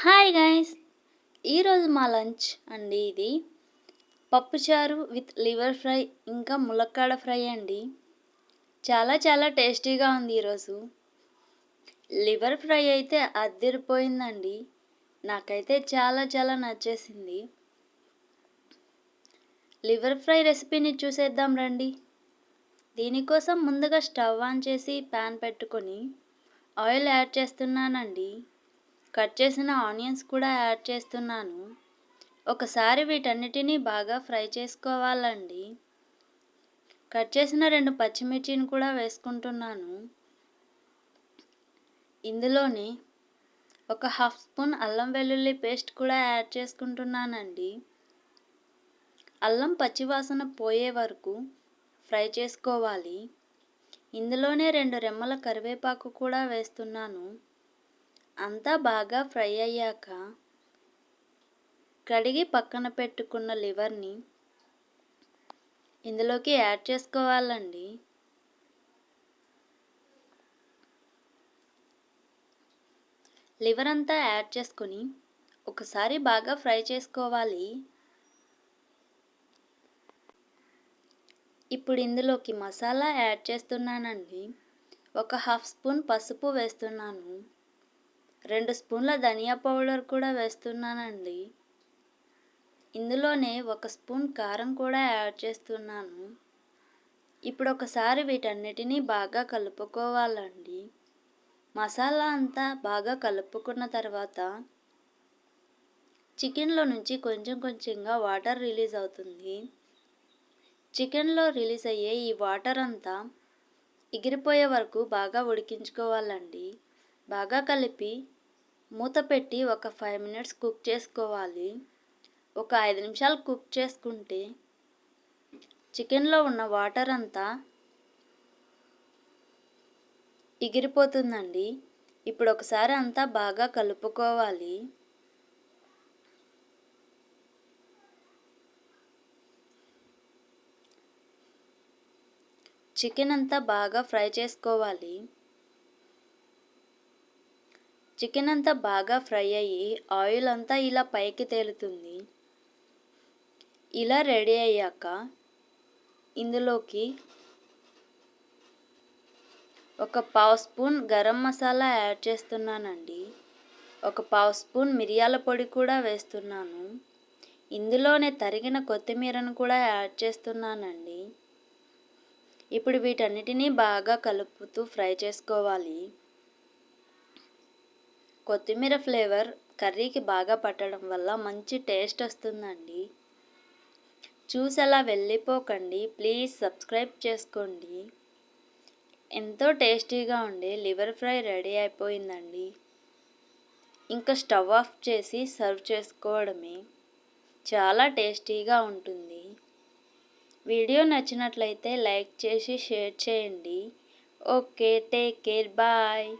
Hi guys, ఈరోజు మా lunch అండి. ఇది పప్పుచారు విత్ లివర్ ఫ్రై ఇంకా ములక్కాడ ఫ్రై అండి. చాలా చాలా టేస్టీగా ఉంది. ఈరోజు లివర్ ఫ్రై అయితే అదిరిపోయిందండి. నాకైతే చాలా చాలా నచ్చేసింది. లివర్ ఫ్రై రెసిపీని చూసేద్దాం రండి. దీనికోసం ముందుగా స్టవ్ ఆన్ చేసి ప్యాన్ పెట్టుకొని ఆయిల్ యాడ్ చేస్తున్నానండి. కట్ చేసిన ఆనియన్స్ కూడా యాడ్ చేస్తున్నాను. ఒకసారి వీటన్నిటినీ బాగా ఫ్రై చేసుకోవాలండి. కట్ చేసిన 2 పచ్చిమిర్చిని కూడా వేసుకుంటున్నాను. ఇందులోనే ఒక 1/2 స్పూన్ అల్లం వెల్లుల్లి పేస్ట్ కూడా యాడ్ చేసుకుంటున్నానండి. అల్లం పచ్చివాసన పోయే వరకు ఫ్రై చేసుకోవాలి. ఇందులోనే 2 రెమ్మల కరివేపాకు కూడా వేస్తున్నాను. అంతా బాగా ఫ్రై అయ్యాక కడిగి పక్కన పెట్టుకున్న లివర్ని ఇందులోకి యాడ్ చేసుకోవాలండి. లివర్ అంతా యాడ్ చేసుకొని ఒకసారి బాగా ఫ్రై చేసుకోవాలి. ఇప్పుడు ఇందులోకి మసాలా యాడ్ చేస్తున్నానండి. ఒక 1/2 స్పూన్ పసుపు వేస్తున్నాను. 2 స్పూన్ల ధనియా పౌడర్ కూడా వేస్తున్నానండి. ఇందులోనే 1 స్పూన్ కారం కూడా యాడ్ చేస్తున్నాను. ఇప్పుడు ఒకసారి వీటన్నిటినీ బాగా కలుపుకోవాలండి. మసాలా అంతా బాగా కలుపుకున్న తర్వాత చికెన్లో నుంచి కొంచెం కొంచెంగా వాటర్ రిలీజ్ అవుతుంది. చికెన్లో రిలీజ్ అయ్యే ఈ వాటర్ అంతా ఎగిరిపోయే వరకు బాగా ఉడికించుకోవాలండి. బాగా కలిపి మూత పెట్టి ఒక 5 మినిట్స్ కుక్ చేసుకోవాలి. ఒక 5 నిమిషాలు కుక్ చేసుకుంటే చికెన్లో ఉన్న వాటర్ అంతా ఎగిరిపోతుందండి. ఇప్పుడు ఒకసారి అంతా బాగా కలుపుకోవాలి. చికెన్ అంతా బాగా ఫ్రై చేసుకోవాలి. చికెన్ అంతా బాగా ఫ్రై అయ్యి ఆయిల్ అంతా ఇలా పైకి తేలుతుంది. ఇలా రెడీ అయ్యాక ఇందులోకి ఒక 1/2 స్పూన్ గరం మసాలా యాడ్ చేస్తున్నానండి. ఒక 1/2 స్పూన్ మిరియాల పొడి కూడా వేస్తున్నాను. ఇందులోనే తరిగిన కొత్తిమీరను కూడా యాడ్ చేస్తున్నానండి. ఇప్పుడు వీటన్నిటినీ బాగా కలుపుతూ ఫ్రై చేసుకోవాలి. కొత్తిమీర ఫ్లేవర్ కర్రీకి బాగా పట్టడం వల్ల మంచి టేస్ట్ వస్తుందండి. చూసి అలా వెళ్ళిపోకండి, ప్లీజ్ సబ్స్క్రైబ్ చేసుకోండి. ఎంతో టేస్టీగా ఉండే లివర్ ఫ్రై రెడీ అయిపోయిందండి. ఇంకా స్టవ్ ఆఫ్ చేసి సర్వ్ చేసుకోవడమే. చాలా టేస్టీగా ఉంటుంది. వీడియో నచ్చినట్లయితే లైక్ చేసి షేర్ చేయండి. Okay, take care, bye.